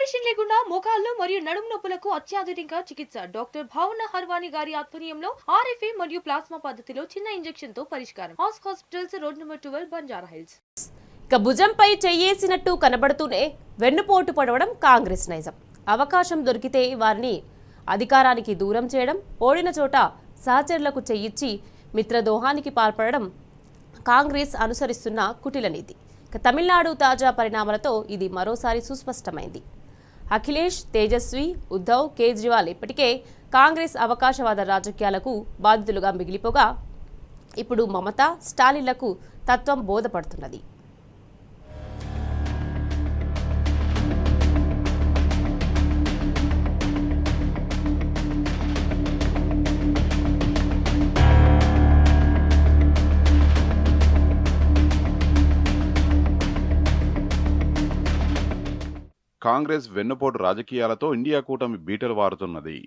Operation లేకుండా మోకాళ్లు మరియు నడుము నొప్పులకు అత్యాధునిక చికిత్స డాక్టర్ భావన హర్వాణి గారి ఆధ్వర్యంలో ఆర్ఎఫ్ఏ మరియు ప్లాస్మా పద్ధతిలో చిన్న ఇంజెక్షన్ తో పరిష్కారం. Hospitals road number 12 Banjara hills. ఇక భుజంపై చెయ్యేసినట్టు కనబడుతూనే వెన్నుపోటు పడవడం కాంగ్రెస్ నైజం. అవకాశం దొరికితే వారిని అధికారానికి దూరం చేయడం, ఓడిన చోట సహచరులకు చెయ్యిచ్చి మిత్రదోహానికి పాల్పడడం కాంగ్రెస్ అనుసరిస్తున్న కుటిల నీతి. తమిళనాడు తాజా పరిణామాలతో ఇది మరోసారి సుస్పష్టమైంది. అఖిలేష్, తేజస్వి, ఉద్ధవ్, కేజ్రీవాల్ ఇప్పటికే కాంగ్రెస్ అవకాశవాద రాజకీయాలకు బాధితులుగా మిగిలిపోగా ఇప్పుడు మమతా, స్టాలిన్లకు తత్వం బోధపడుతున్నది. కాంగ్రెస్ వెన్నుపోటు రాజకీయాలతో ఇండియా కూటమి బీటలు వారుతున్నది.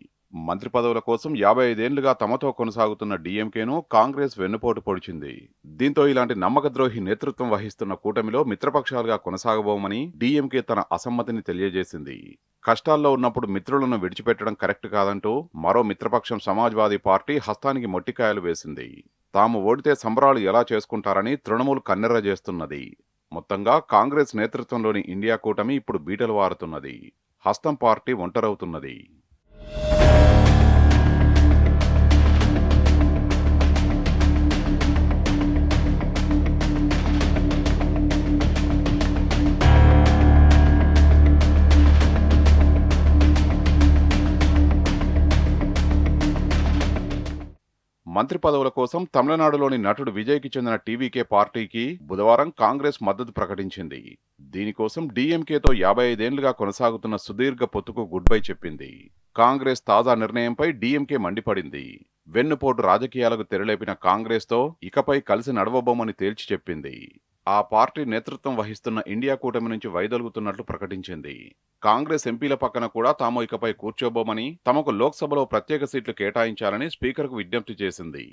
మంత్రి పదవుల కోసం 55 ఏళ్లుగా తమతో కొనసాగుతున్న డీఎంకేను కాంగ్రెస్ వెన్నుపోటు పొడిచింది. దీంతో ఇలాంటి నమ్మకద్రోహి నేతృత్వం వహిస్తున్న కూటమిలో మిత్రపక్షాలుగా కొనసాగబోమని డీఎంకే తన అసమ్మతిని తెలియజేసింది. కష్టాల్లో ఉన్నప్పుడు మిత్రులను విడిచిపెట్టడం కరెక్ట్ కాదంటూ మరో మిత్రపక్షం సమాజ్వాదీ పార్టీ హస్తానికి మొట్టికాయలు వేసింది. తాము ఓడితే సంబరాలు ఎలా చేసుకుంటారని తృణమూల్ కన్నెర్ర చేస్తున్నది. మొత్తంగా కాంగ్రెస్ నేతృత్వంలోని ఇండియా కూటమి ఇప్పుడు బీటలు వారుతున్నది. హస్తం పార్టీ ఒంటరవుతున్నది. మంత్రి పదవుల కోసం తమిళనాడులోని నటుడు విజయ్కి చెందిన టీవీకే పార్టీకి బుధవారం కాంగ్రెస్ మద్దతు ప్రకటించింది. దీనికోసం డీఎంకేతో 55 ఏళ్లుగా కొనసాగుతున్న సుదీర్ఘ పొత్తుకు గుడ్ బై చెప్పింది. కాంగ్రెస్ తాజా నిర్ణయంపై డీఎంకే మండిపడింది. వెన్నుపోటు రాజకీయాలకు తెరలేపిన కాంగ్రెస్తో ఇకపై కలిసి నడవబోమని తేల్చి చెప్పింది. ఆ పార్టీ నేతృత్వం వహిస్తున్న ఇండియా కూటమి నుంచి వైదొలుగుతున్నట్లు ప్రకటించింది. కాంగ్రెస్ ఎంపీల పక్కన కూడా తాము ఇకపై కూర్చోబోమని, తమకు లోక్సభలో ప్రత్యేక సీట్లు కేటాయించాలని స్పీకర్కు విజ్ఞప్తి చేసింది.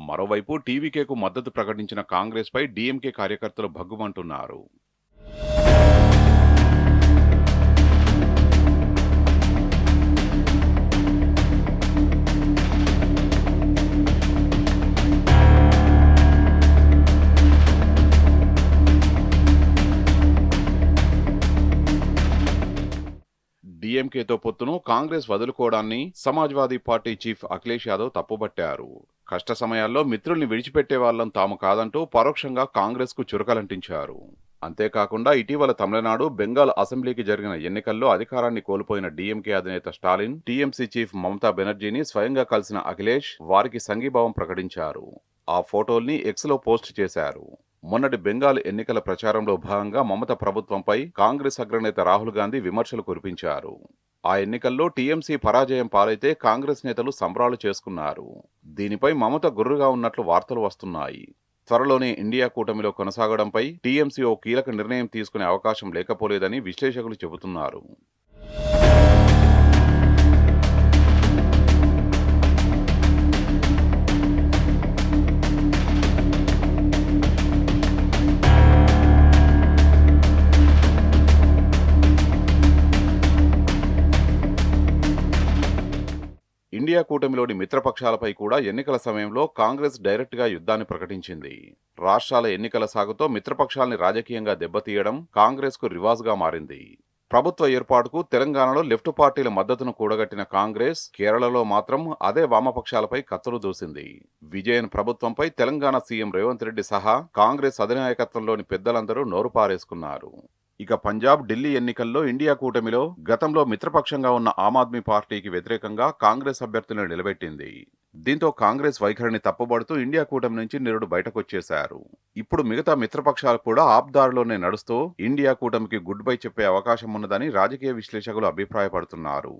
మరోవైపు టీవీకేకు మద్దతు ప్రకటించిన కాంగ్రెస్పై డీఎంకే కార్యకర్తలు భగ్గుమంటున్నారు. డీఎంకేతో పొత్తును కాంగ్రెస్ వదులుకోవడాన్ని సమాజ్వాదీ పార్టీ చీఫ్ అఖిలేష్ యాదవ్ తప్పుబట్టారు. కష్ట సమయాల్లో మిత్రుల్ని విడిచిపెట్టే వాళ్ళం తాము కాదంటూ పరోక్షంగా కాంగ్రెస్ కు చురకలంటించారు. అంతేకాకుండా ఇటీవల తమిళనాడు, బెంగాల్ అసెంబ్లీకి జరిగిన ఎన్నికల్లో అధికారాన్ని కోల్పోయిన డీఎంకే అధినేత స్టాలిన్, టీఎంసీ చీఫ్ మమతా బెనర్జీని స్వయంగా కలిసిన అఖిలేష్ వారికి సంఘీభావం ప్రకటించారు. ఆ ఫోటోల్ని ఎక్స్లో పోస్ట్ చేశారు. మొన్నటి బెంగాల్ ఎన్నికల ప్రచారంలో భాగంగా మమత ప్రభుత్వంపై కాంగ్రెస్ అగ్రనేత రాహుల్ గాంధీ విమర్శలు కురిపించారు. ఆ ఎన్నికల్లో టీఎంసీ పరాజయం పాలైతే కాంగ్రెస్ నేతలు సంబరాలు చేసుకున్నారు. దీనిపై మమత గుర్రుగా ఉన్నట్లు వార్తలు వస్తున్నాయి. త్వరలోనే ఇండియా కూటమిలో కొనసాగడంపై టీఎంసీ ఓ కీలక నిర్ణయం తీసుకునే అవకాశం లేకపోలేదని విశ్లేషకులు చెబుతున్నారు. ఇండియా కూటమిలోని మిత్రపక్షాలపై కూడా ఎన్నికల సమయంలో కాంగ్రెస్ డైరెక్ట్గా యుద్ధాన్ని ప్రకటించింది. రాష్ట్రాల ఎన్నికల సాగుతో మిత్రపక్షాల్ని రాజకీయంగా దెబ్బతీయడం కాంగ్రెస్కు రివాజ్గా మారింది. ప్రభుత్వ ఏర్పాటుకు తెలంగాణలో లెఫ్ట్ పార్టీల మద్దతును కూడగట్టిన కాంగ్రెస్ కేరళలో మాత్రం అదే వామపక్షాలపై కత్తులు దూసింది. విజయన్ ప్రభుత్వంపై తెలంగాణ సీఎం రేవంత్ రెడ్డి సహా కాంగ్రెస్ అధినాయకత్వంలోని పెద్దలందరూ నోరు పారేసుకున్నారు. ఇక పంజాబ్, ఢిల్లీ ఎన్నికల్లో ఇండియా కూటమిలో గతంలో మిత్రపక్షంగా ఉన్న ఆమ్ ఆద్మీ పార్టీకి వ్యతిరేకంగా కాంగ్రెస్ అభ్యర్థులను నిలబెట్టింది. దీంతో కాంగ్రెస్ వైఖరిని తప్పుబడుతూ ఇండియా కూటమి నుంచి నిరుడు బయటకొచ్చేశారు. ఇప్పుడు మిగతా మిత్రపక్షాలు కూడా ఆప్ దారిలోనే నడుస్తూ ఇండియా కూటమికి గుడ్ బై చెప్పే అవకాశం ఉన్నదని రాజకీయ విశ్లేషకులు అభిప్రాయపడుతున్నారు.